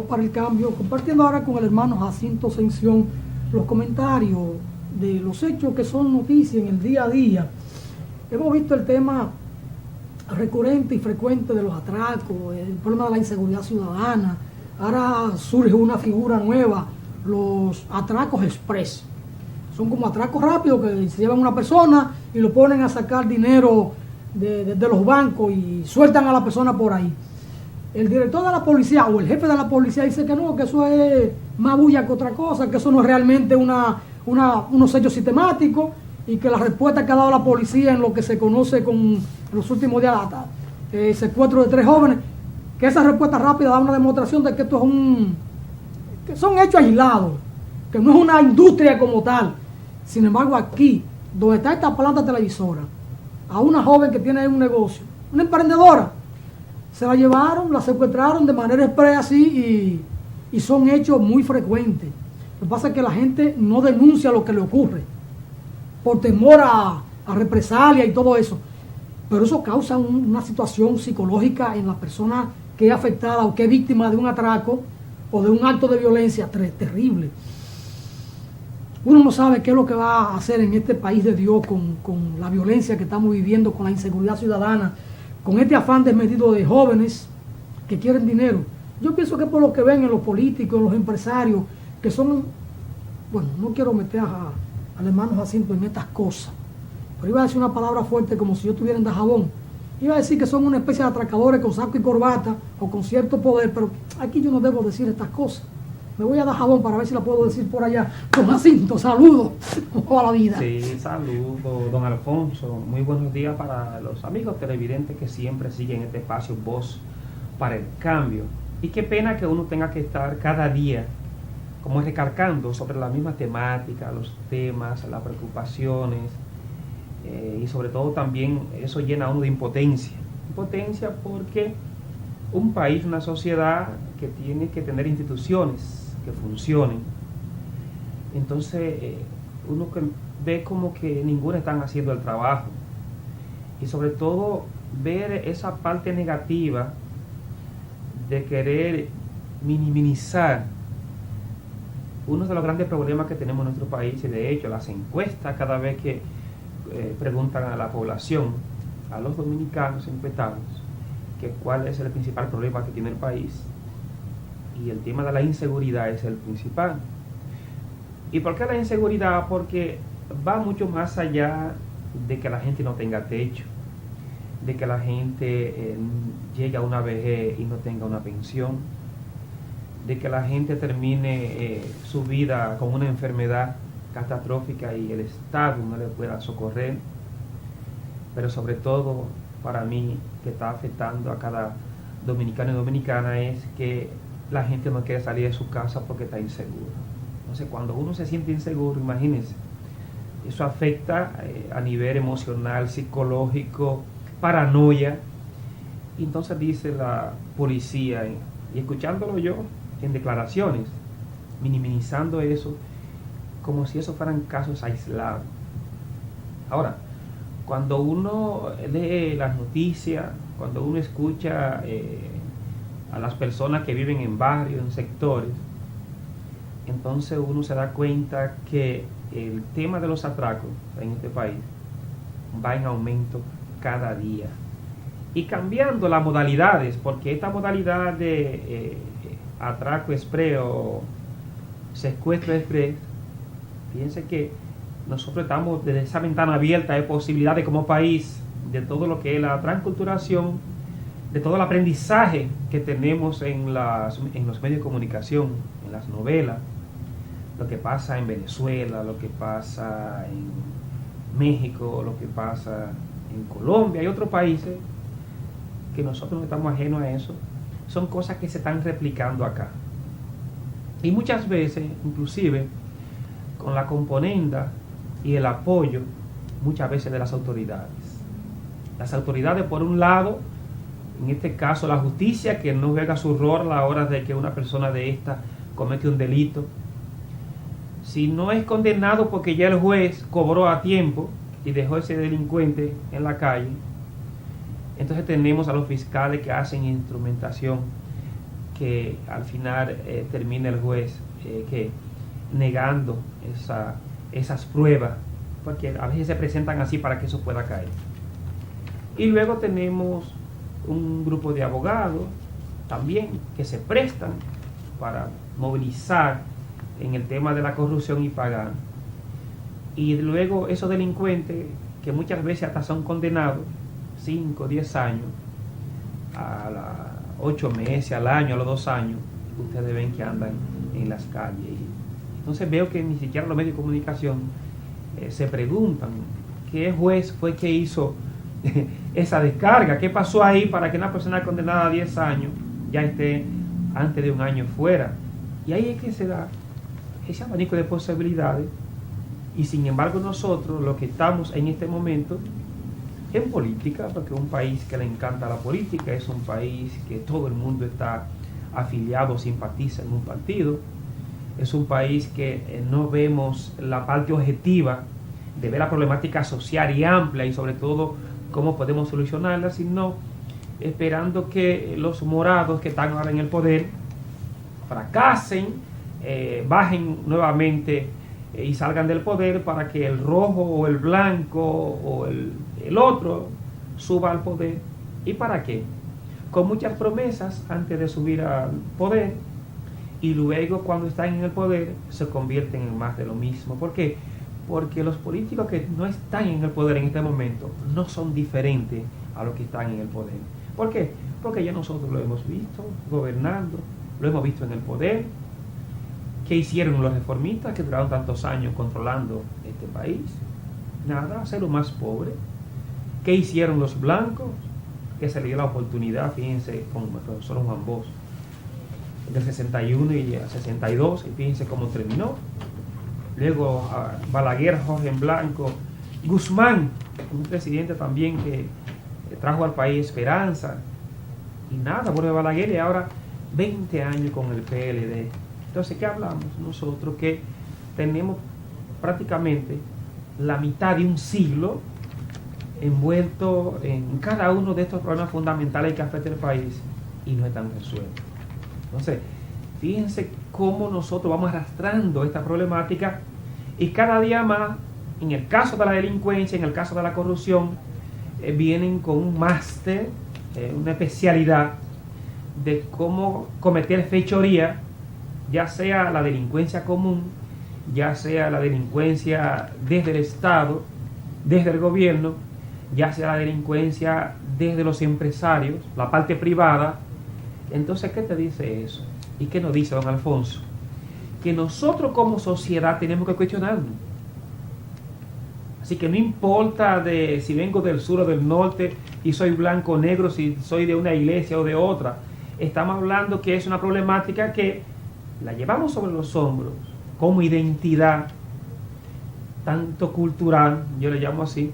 para el Cambio, compartiendo ahora con el hermano Jacinto Ascensión los comentarios de los hechos que son noticias en el día a día. Hemos visto el tema recurrente y frecuente de los atracos, el problema de la inseguridad ciudadana. Ahora surge una figura nueva, los atracos express. Son como atracos rápidos que se llevan a una persona y lo ponen a sacar dinero de los bancos y sueltan a la persona por ahí. El director de la policía o el jefe de la policía dice que no, que eso es más bulla que otra cosa, que eso no es realmente unos hechos sistemáticos y que la respuesta que ha dado la policía en lo que se conoce con los últimos días, el secuestro de 3 jóvenes, que esa respuesta rápida da una demostración de que esto es que son hechos aislados, que no es una industria como tal. Sin embargo, aquí, donde está esta planta televisora, a una joven que tiene un negocio, una emprendedora, se la llevaron, la secuestraron de manera express así y son hechos muy frecuentes. Lo que pasa es que la gente no denuncia lo que le ocurre por temor a represalia y todo eso. Pero eso causa una situación psicológica en la persona que es afectada o que es víctima de un atraco o de un acto de violencia terrible. Uno no sabe qué es lo que va a hacer en este país de Dios con la violencia que estamos viviendo, con la inseguridad ciudadana, con este afán desmedido de jóvenes que quieren dinero. Yo pienso que por lo que ven en los políticos, en los empresarios, que son, bueno, no quiero meter al hermano Jacinto en estas cosas, pero iba a decir una palabra fuerte como si yo estuviera en Dajabón. Iba a decir que son una especie de atracadores con saco y corbata o con cierto poder, pero aquí yo no debo decir estas cosas. Me voy a Dajabón para ver si la puedo decir por allá. Don Jacinto, saludos. ¿Cómo va la vida? Sí, saludos, don Alfonso. Muy buenos días para los amigos televidentes que siempre siguen este espacio Voz para el Cambio. Y qué pena que uno tenga que estar cada día como recargando sobre la misma temática, los temas, las preocupaciones, y sobre todo también eso llena a uno de impotencia. Impotencia porque un país, una sociedad que tiene que tener instituciones que funcionen. Entonces uno que ve como que ninguna están haciendo el trabajo. Y sobre todo ver esa parte negativa de querer minimizar uno de los grandes problemas que tenemos en nuestro país. Y de hecho las encuestas, cada vez que preguntan a la población, a los dominicanos encuestados, que cuál es el principal problema que tiene el país, y el tema de la inseguridad es el principal. ¿Y por qué la inseguridad? Porque va mucho más allá de que la gente no tenga techo, de que la gente llegue a una vejez y no tenga una pensión, de que la gente termine su vida con una enfermedad catastrófica y el Estado no le pueda socorrer. Pero sobre todo, para mí, que está afectando a cada dominicano y dominicana, es que la gente no quiere salir de su casa porque está inseguro. Entonces, cuando uno se siente inseguro, imagínense, eso afecta a nivel emocional, psicológico, paranoia. Y entonces dice la policía, y escuchándolo yo en declaraciones, minimizando eso, como si eso fueran casos aislados. Ahora, cuando uno lee las noticias, cuando uno escucha a las personas que viven en barrios, en sectores, entonces uno se da cuenta que el tema de los atracos en este país va en aumento cada día. Y cambiando las modalidades, porque esta modalidad de atraco express o secuestro express, fíjense que nosotros estamos desde esa ventana abierta de posibilidades como país, de todo lo que es la transculturación, de todo el aprendizaje que tenemos en los medios de comunicación, en las novelas, lo que pasa en Venezuela, lo que pasa en México, lo que pasa en Colombia y otros países, que nosotros no estamos ajenos a eso. Son cosas que se están replicando acá. Y muchas veces, inclusive, con la componenda y el apoyo, muchas veces de las autoridades. Las autoridades, por un lado, en este caso la justicia, que no juega su rol a la hora de que una persona de esta comete un delito. Si no es condenado porque ya el juez cobró a tiempo y dejó ese delincuente en la calle, entonces tenemos a los fiscales que hacen instrumentación, que al final termine el juez que negando esas pruebas, porque a veces se presentan así para que eso pueda caer. Y luego tenemos un grupo de abogados también que se prestan para movilizar en el tema de la corrupción y pagar. Y luego esos delincuentes que muchas veces hasta son condenados 5, 10 años, a los 8 meses, al año, a los 2 años, ustedes ven que andan en las calles. Entonces veo que ni siquiera los medios de comunicación se preguntan qué juez fue que hizo esa descarga, qué pasó ahí para que una persona condenada a 10 años ya esté antes de un año fuera. Y ahí es que se da ese abanico de posibilidades. Y sin embargo nosotros, los que estamos en este momento en política, porque es un país que le encanta la política, es un país que todo el mundo está afiliado, simpatiza en un partido, es un país que no vemos la parte objetiva de ver la problemática social y amplia y sobre todo cómo podemos solucionarla, sino esperando que los morados que están ahora en el poder fracasen, bajen nuevamente y salgan del poder para que el rojo o el blanco o el otro suba al poder. ¿Y para qué? Con muchas promesas antes de subir al poder y luego cuando están en el poder se convierten en más de lo mismo. ¿Por qué? Porque los políticos que no están en el poder en este momento no son diferentes a los que están en el poder. ¿Por qué? Porque ya nosotros lo hemos visto gobernando, lo hemos visto en el poder. ¿Qué hicieron los reformistas que duraron tantos años controlando este país? Nada, hacerlo más pobre. ¿Qué hicieron los blancos? Que se le dio la oportunidad, fíjense, con el profesor Juan Bosch, del 61 y el 62, y fíjense cómo terminó. Luego Balaguer, Jorge en Blanco, Guzmán, un presidente también que trajo al país esperanza. Y nada, vuelve Balaguer y ahora 20 años con el PLD. Entonces, ¿qué hablamos? Nosotros que tenemos prácticamente la mitad de un siglo envuelto en cada uno de estos problemas fundamentales que afectan al país y no están resueltos. Entonces, fíjense cómo nosotros vamos arrastrando esta problemática y cada día más, en el caso de la delincuencia, en el caso de la corrupción, vienen con un máster, una especialidad de cómo cometer fechoría, ya sea la delincuencia común, ya sea la delincuencia desde el Estado, desde el gobierno, ya sea la delincuencia desde los empresarios, la parte privada. Entonces, ¿qué te dice eso? ¿Y qué nos dice don Alfonso? Que nosotros como sociedad tenemos que cuestionarnos. Así que no importa de si vengo del sur o del norte y soy blanco o negro, si soy de una iglesia o de otra. Estamos hablando que es una problemática que la llevamos sobre los hombros como identidad, tanto cultural, yo le llamo así,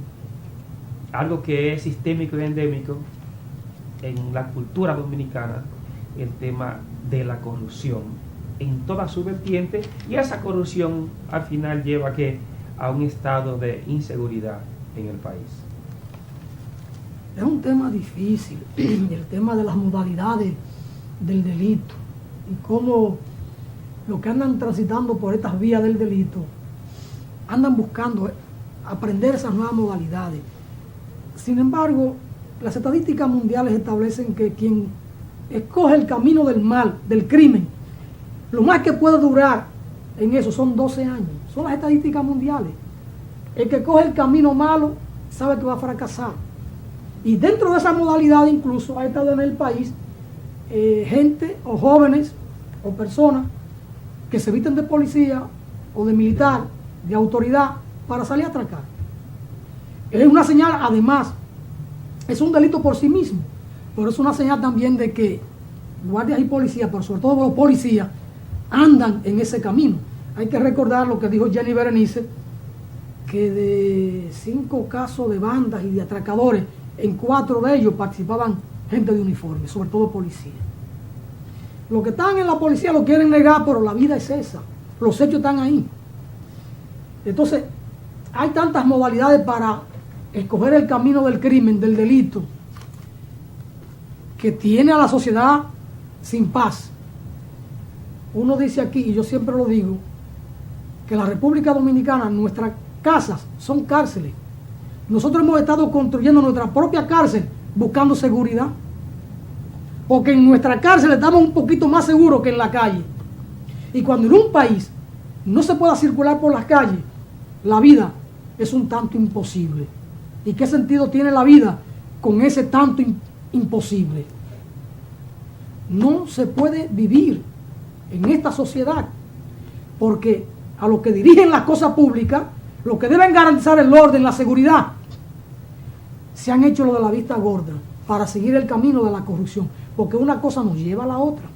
algo que es sistémico y endémico en la cultura dominicana, el tema de la corrupción en toda su vertiente, y esa corrupción al final lleva a un estado de inseguridad en el país. Es un tema difícil, el tema de las modalidades del delito y cómo los que andan transitando por estas vías del delito andan buscando aprender esas nuevas modalidades. Sin embargo, las estadísticas mundiales establecen que quien escoge el camino del mal, del crimen, lo más que puede durar en eso son 12 años. Son las estadísticas mundiales. El que coge el camino malo sabe que va a fracasar. Y dentro de esa modalidad incluso ha estado en el país gente o jóvenes o personas que se visten de policía o de militar, de autoridad, para salir a atracar. Es una señal, además, es un delito por sí mismo, pero es una señal también de que guardias y policías, pero sobre todo los policías, andan en ese camino. Hay que recordar lo que dijo Jenny Berenice, que de 5 casos de bandas y de atracadores, en 4 de ellos participaban gente de uniforme, sobre todo policías. Los que están en la policía lo quieren negar, pero la vida es esa. Los hechos están ahí. Entonces, hay tantas modalidades para escoger el camino del crimen, del delito, que tiene a la sociedad sin paz. uno dice aquí, y yo siempre lo digo, que la República Dominicana, nuestras casas son cárceles. Nosotros hemos estado construyendo nuestra propia cárcel buscando seguridad, porque en nuestra cárcel estamos un poquito más seguros que en la calle. Y cuando en un país no se pueda circular por las calles, la vida es un tanto imposible. ¿Y qué sentido tiene la vida con ese tanto imposible? No se puede vivir en esta sociedad, porque a los que dirigen las cosas públicas, los que deben garantizar el orden, la seguridad, se han hecho lo de la vista gorda para seguir el camino de la corrupción, porque una cosa nos lleva a la otra.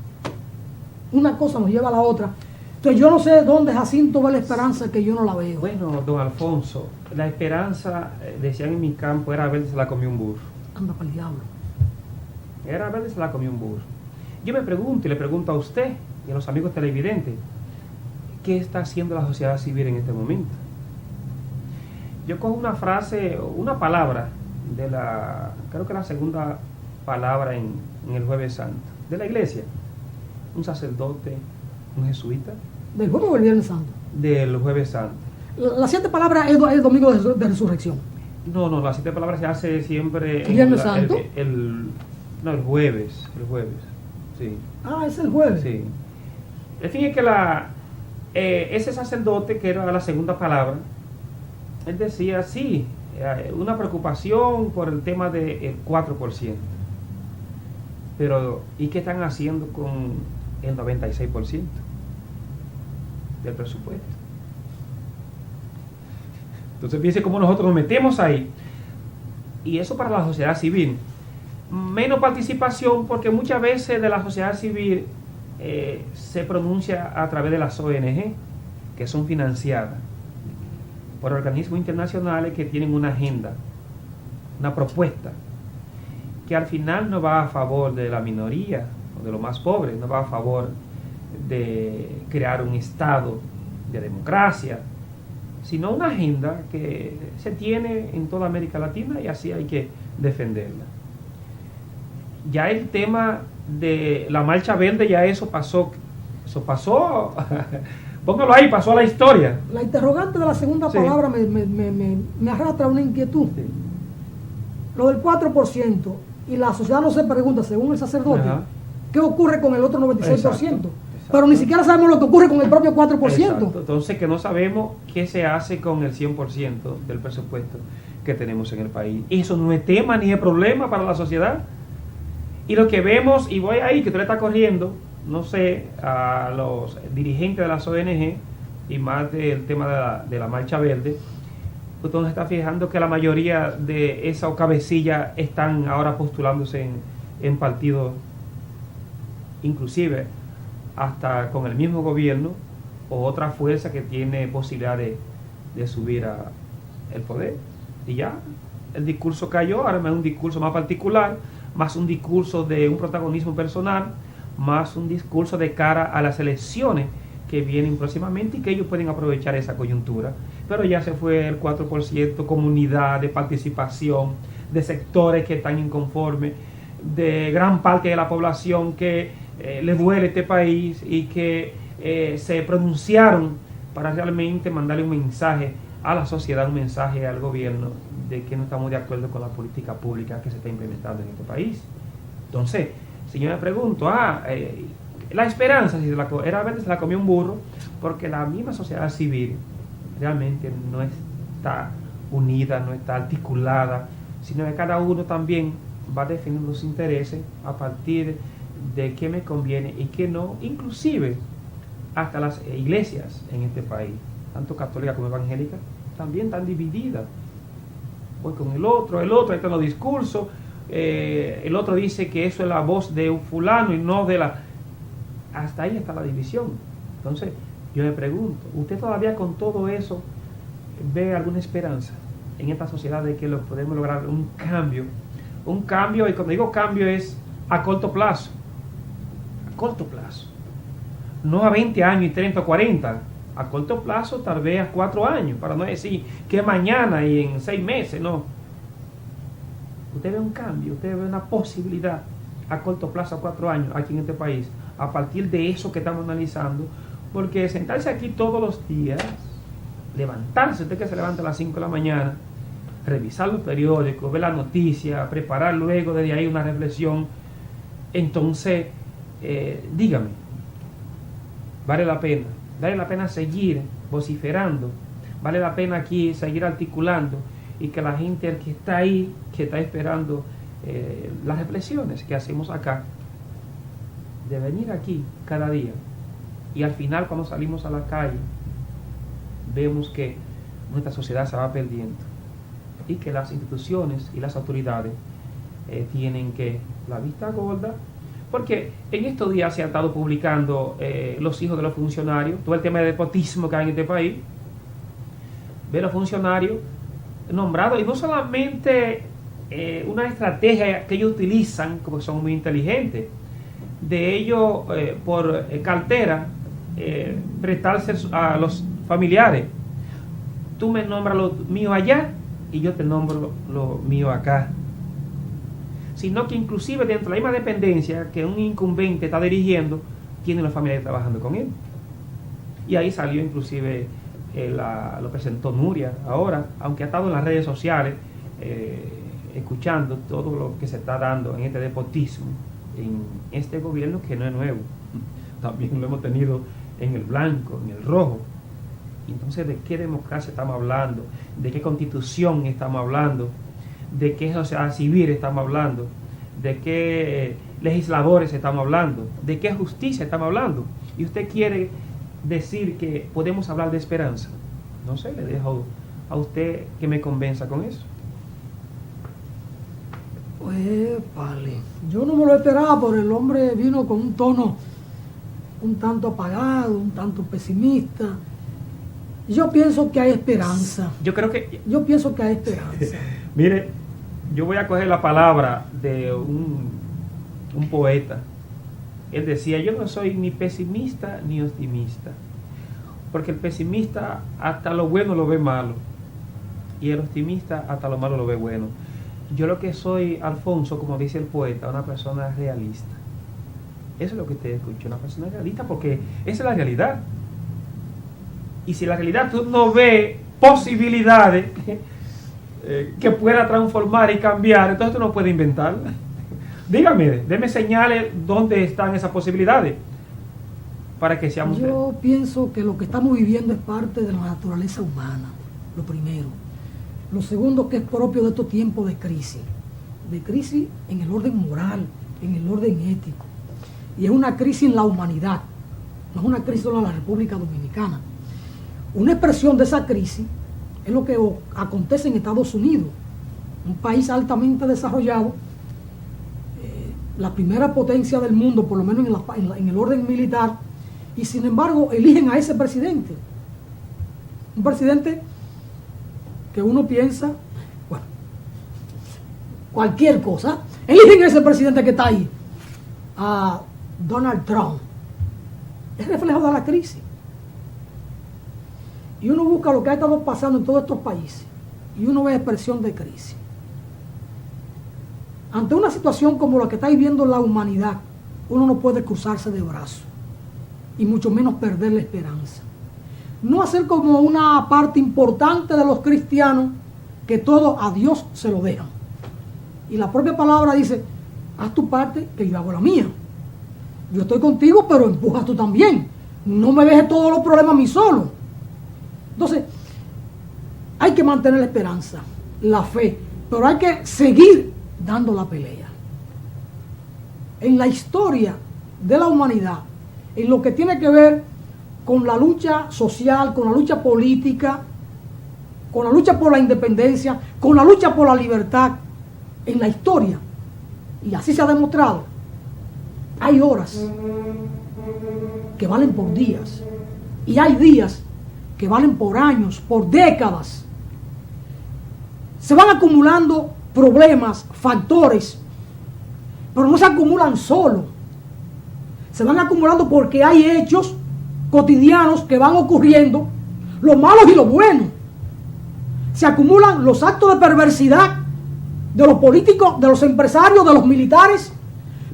Una cosa nos lleva a la otra. Entonces yo no sé dónde Jacinto ve la esperanza, que yo no la veo. Bueno, don Alfonso, la esperanza, decían en mi campo, era verde, se la comió un burro. Anda para el diablo. Era verde, se la comió un burro. Yo me pregunto y le pregunto a usted y a los amigos televidentes, ¿qué está haciendo la sociedad civil en este momento? Yo cojo una frase, una palabra de la, creo que la segunda palabra en el Jueves Santo, de la iglesia. Un sacerdote, un jesuita. ¿Del jueves o el viernes santo? Del Jueves Santo. Las 7 palabras es el domingo de resurrección. No, las 7 palabras se hace siempre ¿El viernes santo? No, el jueves, sí. Ah, es el jueves. Sí. El fin es que ese sacerdote, que era la segunda palabra, él decía, sí, una preocupación por el tema del 4%. Pero, ¿y qué están haciendo con el 96% del presupuesto? Entonces fíjense cómo nosotros nos metemos ahí. Y eso para la sociedad civil. Menos participación, porque muchas veces de la sociedad civil se pronuncia a través de las ONG, que son financiadas por organismos internacionales que tienen una agenda, una propuesta, que al final no va a favor de la minoría o de los más pobres, no va a favor de crear un estado de democracia, sino una agenda que se tiene en toda América Latina, y así hay que defenderla. Ya el tema de la Marcha Verde, ya eso pasó, póngalo ahí, pasó a la historia. La interrogante de la segunda palabra me arrastra una inquietud. Sí. Lo del 4%, y la sociedad no se pregunta, según el sacerdote, Ajá. ¿qué ocurre con el otro 96%? Exacto. Pero ni siquiera sabemos lo que ocurre con el propio 4%. Exacto. Entonces, que no sabemos qué se hace con el 100% del presupuesto que tenemos en el país. Eso no es tema ni es problema para la sociedad. Y lo que vemos, y voy ahí, que tú le estás corriendo, no sé, a los dirigentes de las ONG, y más del tema de la Marcha Verde, usted nos está fijando que la mayoría de esas cabecillas están ahora postulándose en partidos, inclusive hasta con el mismo gobierno o otra fuerza que tiene posibilidad de subir el poder. Y ya, el discurso cayó, ahora es un discurso más particular, más un discurso de un protagonismo personal, más un discurso de cara a las elecciones que vienen próximamente y que ellos pueden aprovechar esa coyuntura. Pero ya se fue el 4%, comunidad de participación, de sectores que están inconformes, de gran parte de la población que le duele este país y que se pronunciaron para realmente mandarle un mensaje a la sociedad, un mensaje al gobierno de que no estamos de acuerdo con la política pública que se está implementando en este país. Entonces, si yo me pregunto, la esperanza, si era verde, se la comió un burro, porque la misma sociedad civil realmente no está unida, no está articulada, sino que cada uno también va defendiendo sus intereses a partir de qué me conviene y qué no, inclusive hasta las iglesias en este país, tanto católicas como evangélicas, también están divididas. Voy con el otro, ahí están los discursos, el otro dice que eso es la voz de un fulano y no de la... Hasta ahí está la división. Entonces, yo me pregunto, ¿usted todavía con todo eso ve alguna esperanza en esta sociedad de que lo podemos lograr un cambio? Un cambio, y cuando digo cambio es a corto plazo. A corto plazo. No a 20 años y 30 o 40. A corto plazo, tal vez a 4 años, para no decir que mañana y en 6 meses, no. Usted ve un cambio, usted ve una posibilidad a corto plazo, a 4 años, aquí en este país, a partir de eso que estamos analizando, porque sentarse aquí todos los días, levantarse, usted que se levanta a las 5 de la mañana, revisar los periódicos, ver la noticia, preparar luego desde ahí una reflexión, entonces, dígame, vale la pena seguir vociferando, vale la pena aquí seguir articulando y que la gente que está ahí, que está esperando las reflexiones que hacemos acá, de venir aquí cada día y al final cuando salimos a la calle vemos que nuestra sociedad se va perdiendo y que las instituciones y las autoridades tienen que la vista gorda, porque en estos días se han estado publicando los hijos de los funcionarios, todo el tema de nepotismo que hay en este país, ve los funcionarios nombrados, y no solamente una estrategia que ellos utilizan, como son muy inteligentes, de ellos por cartera prestarse a los familiares. Tú me nombras lo mío allá y yo te nombro lo mío acá. Sino que inclusive dentro de la misma dependencia que un incumbente está dirigiendo, tiene una familia trabajando con él. Y ahí salió inclusive, lo presentó Nuria ahora, aunque ha estado en las redes sociales escuchando todo lo que se está dando en este nepotismo, en este gobierno que no es nuevo. También lo hemos tenido en el blanco, en el rojo. Entonces, ¿de qué democracia estamos hablando? ¿De qué constitución estamos hablando? ¿De qué sociedad civil estamos hablando? ¿De qué legisladores estamos hablando? ¿De qué justicia estamos hablando? Y usted quiere decir que podemos hablar de esperanza. No sé, le dejo a usted que me convenza con eso. Pues, vale. Yo no me lo esperaba, pero el hombre vino con un tono un tanto apagado, un tanto pesimista. Yo pienso que hay esperanza. Yo pienso que hay esperanza. Mire, yo voy a coger la palabra de un poeta. Él decía, yo no soy ni pesimista ni optimista, porque el pesimista hasta lo bueno lo ve malo y el optimista hasta lo malo lo ve bueno. Yo lo que soy, Alfonso, como dice el poeta, una persona realista. Eso es lo que usted escucha, una persona realista, porque esa es la realidad. Y si en la realidad tú no ves posibilidades que pueda transformar y cambiar, entonces tú no puedes inventar. Dígame, déme señales dónde están esas posibilidades para que seamos... Yo pienso que lo que estamos viviendo es parte de la naturaleza humana, lo primero. Lo segundo, que es propio de estos tiempos de crisis en el orden moral, en el orden ético. Y es una crisis en la humanidad, no es una crisis solo en la República Dominicana. Una expresión de esa crisis es lo que acontece en Estados Unidos, un país altamente desarrollado, la primera potencia del mundo, por lo menos en el orden militar, y sin embargo eligen a ese presidente. Un presidente que uno piensa, bueno, cualquier cosa, eligen a ese presidente que está ahí, a Donald Trump. Es reflejo de la crisis. Y uno busca lo que ha estado pasando en todos estos países y uno ve expresión de crisis. Ante una situación como la que está viviendo la humanidad, uno no puede cruzarse de brazos y mucho menos perder la esperanza. No hacer como una parte importante de los cristianos que todo a Dios se lo dejan. Y la propia palabra dice, haz tu parte que yo hago la mía. Yo estoy contigo, pero empuja tú también. No me dejes todos los problemas a mí solo. Entonces, hay que mantener la esperanza, la fe, pero hay que seguir dando la pelea. En la historia de la humanidad, en lo que tiene que ver con la lucha social, con la lucha política, con la lucha por la independencia, con la lucha por la libertad, en la historia, y así se ha demostrado, hay horas que valen por días, y hay días que valen por años, por décadas. Se van acumulando problemas, factores, pero no se acumulan solo. Se van acumulando porque hay hechos cotidianos que van ocurriendo, los malos y los buenos. Se acumulan los actos de perversidad de los políticos, de los empresarios, de los militares,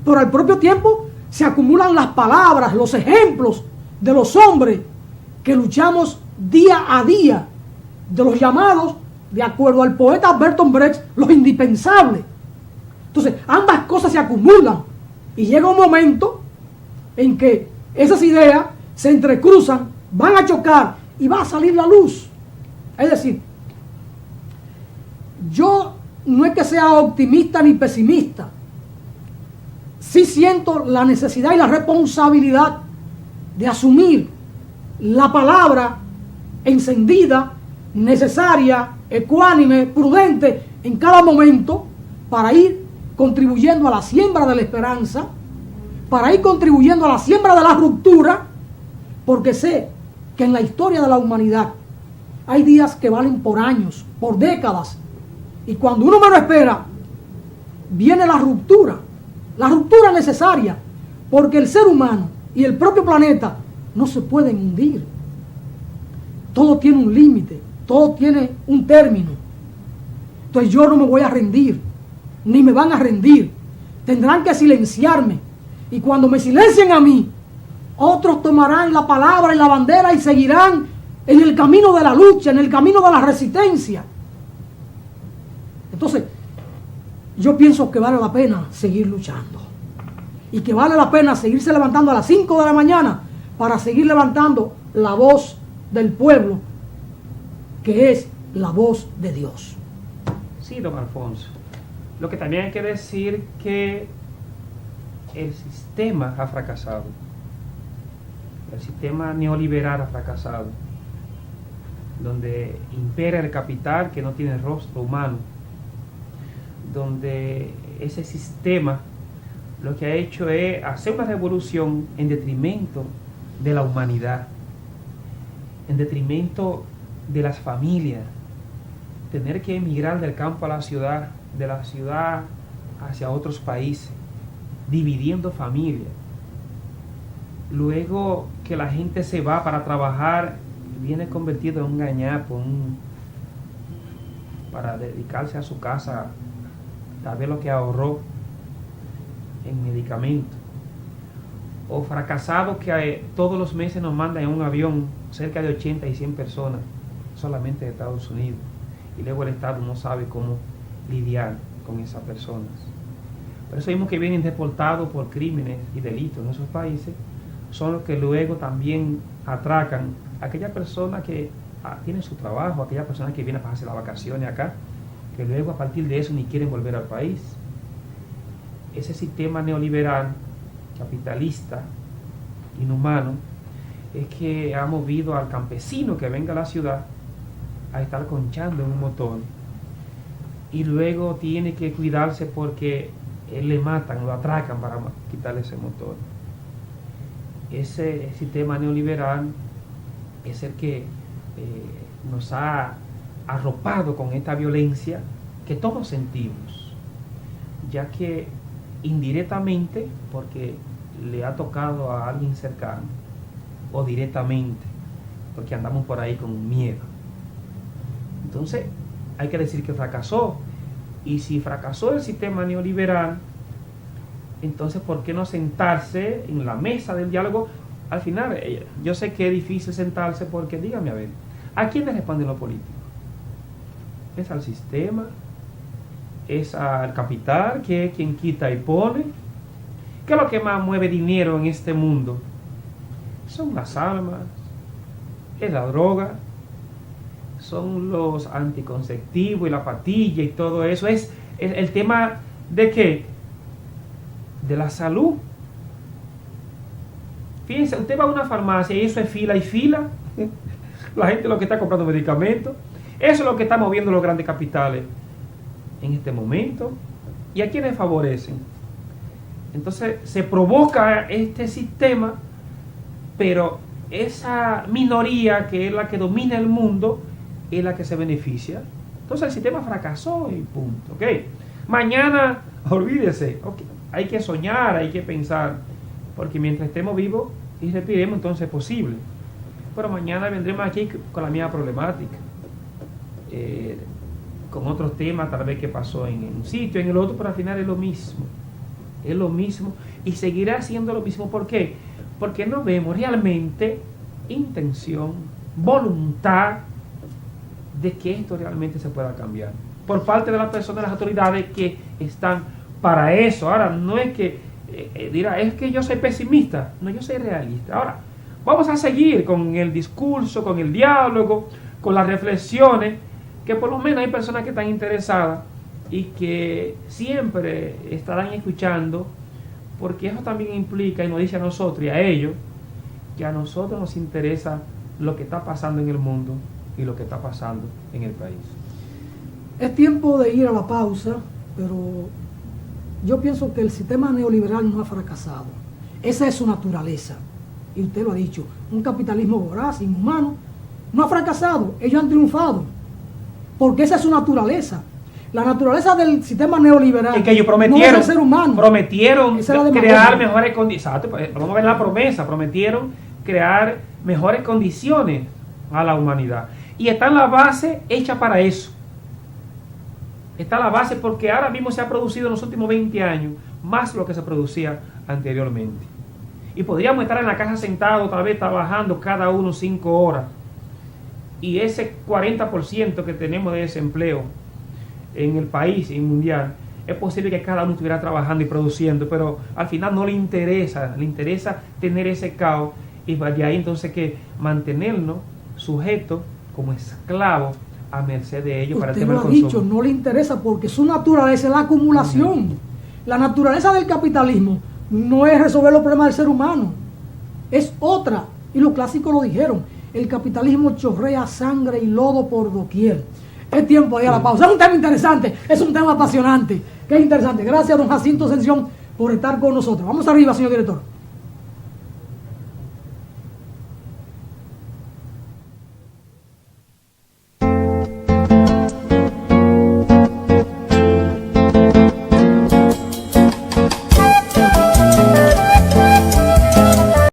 pero al propio tiempo se acumulan las palabras, los ejemplos de los hombres que luchamos día a día, de los llamados, de acuerdo al poeta Bertolt Brecht, los indispensables. Entonces, ambas cosas se acumulan y llega un momento en que esas ideas se entrecruzan, van a chocar y va a salir la luz. Es decir, yo no es que sea optimista ni pesimista. Sí siento la necesidad y la responsabilidad de asumir la palabra encendida, necesaria, ecuánime, prudente en cada momento para ir contribuyendo a la siembra de la esperanza, para ir contribuyendo a la siembra de la ruptura, porque sé que en la historia de la humanidad hay días que valen por años, por décadas, y cuando uno menos espera, viene la ruptura necesaria, porque el ser humano y el propio planeta no se pueden hundir. Todo tiene un límite, todo tiene un término. Entonces yo no me voy a rendir, ni me van a rendir. Tendrán que silenciarme, y cuando me silencien a mí, otros tomarán la palabra y la bandera y seguirán en el camino de la lucha, en el camino de la resistencia. Entonces, yo pienso que vale la pena seguir luchando. Y que vale la pena seguirse levantando a las 5 de la mañana para seguir levantando la voz del pueblo, que es la voz de Dios. Sí, don Alfonso. Lo que también hay que decir que el sistema ha fracasado. El sistema neoliberal ha fracasado, donde impera el capital que no tiene rostro humano, donde ese sistema lo que ha hecho es hacer una revolución en detrimento de la humanidad, en detrimento de las familias, tener que emigrar del campo a la ciudad, de la ciudad hacia otros países, dividiendo familias. Luego que la gente se va para trabajar, viene convertido en un gañapo, para dedicarse a su casa, a ver lo que ahorró en medicamentos. O fracasados que todos los meses nos mandan en un avión cerca de 80 y 100 personas solamente de Estados Unidos, y luego el Estado no sabe cómo lidiar con esas personas. Por eso vimos que vienen deportados por crímenes y delitos en esos países, son los que luego también atracan a aquellas personas que tienen su trabajo, a aquellas personas que vienen a pasarse las vacaciones acá, que luego a partir de eso ni quieren volver al país. Ese sistema neoliberal, capitalista, inhumano, es que ha movido al campesino que venga a la ciudad a estar conchando en un motor, y luego tiene que cuidarse porque él le matan, lo atracan para quitarle ese motor. Ese sistema neoliberal es el que nos ha arropado con esta violencia que todos sentimos, ya que indirectamente, porque le ha tocado a alguien cercano, o directamente, porque andamos por ahí con miedo. Entonces, hay que decir que fracasó. Y si fracasó el sistema neoliberal, entonces, ¿por qué no sentarse en la mesa del diálogo? Al final, yo sé que es difícil sentarse porque, dígame a ver, ¿a quién le responden los políticos? ¿Es al sistema? ¿Es al capital, que es quien quita y pone? ¿Qué es lo que más mueve dinero en este mundo? Son las armas, es la droga, son los anticonceptivos y la pastilla y todo eso. Es el tema de ¿qué? De la salud. Fíjense, usted va a una farmacia y eso es fila y fila. La gente lo que está comprando medicamentos. Eso es lo que está moviendo los grandes capitales en este momento. ¿Y a quiénes favorecen? Entonces se provoca este sistema, pero esa minoría que es la que domina el mundo es la que se beneficia. Entonces el sistema fracasó y punto. ¿Okay? Mañana, olvídese, okay, hay que soñar, hay que pensar, porque mientras estemos vivos y respiremos, entonces es posible. Pero mañana vendremos aquí con la misma problemática, con otros temas, tal vez que pasó en un sitio, en el otro, pero al final es lo mismo. es lo mismo y seguirá siendo lo mismo. ¿Por qué? Porque no vemos realmente intención, voluntad de que esto realmente se pueda cambiar por parte de las personas, de las autoridades que están para eso. Ahora, no es que dirá, es que yo soy pesimista. No, yo soy realista. Ahora, vamos a seguir con el discurso, con el diálogo, con las reflexiones, que por lo menos hay personas que están interesadas y que siempre estarán escuchando, porque eso también implica y nos dice a nosotros y a ellos que a nosotros nos interesa lo que está pasando en el mundo y lo que está pasando en el país. Es tiempo de ir a la pausa, pero yo pienso que el sistema neoliberal no ha fracasado. Esa es su naturaleza. Y usted lo ha dicho, un capitalismo voraz, inhumano, no ha fracasado, ellos han triunfado. Porque esa es su naturaleza. La naturaleza del sistema neoliberal es que ellos prometieron, no es el ser humano. Prometieron crear mejores condiciones. Vamos a ver la promesa. Prometieron crear mejores condiciones a la humanidad. Y está en la base hecha para eso. Está la base porque ahora mismo se ha producido en los últimos 20 años más de lo que se producía anteriormente. Y podríamos estar en la casa sentados, tal vez trabajando cada uno 5 horas. Y ese 40% que tenemos de desempleo en el país y mundial, es posible que cada uno estuviera trabajando y produciendo, pero al final no le interesa tener ese caos y de ahí entonces que mantenernos sujetos como esclavos a merced de ellos para el tema del consumo. Usted lo ha dicho, no le interesa porque su naturaleza es la acumulación. La naturaleza del capitalismo no es resolver los problemas del ser humano, es otra, y los clásicos lo dijeron, el capitalismo chorrea sangre y lodo por doquier. Es tiempo de ir a la pausa. Es un tema interesante, es un tema apasionante. Qué interesante. Gracias, don Jacinto Ascensión, por estar con nosotros. Vamos arriba, señor director.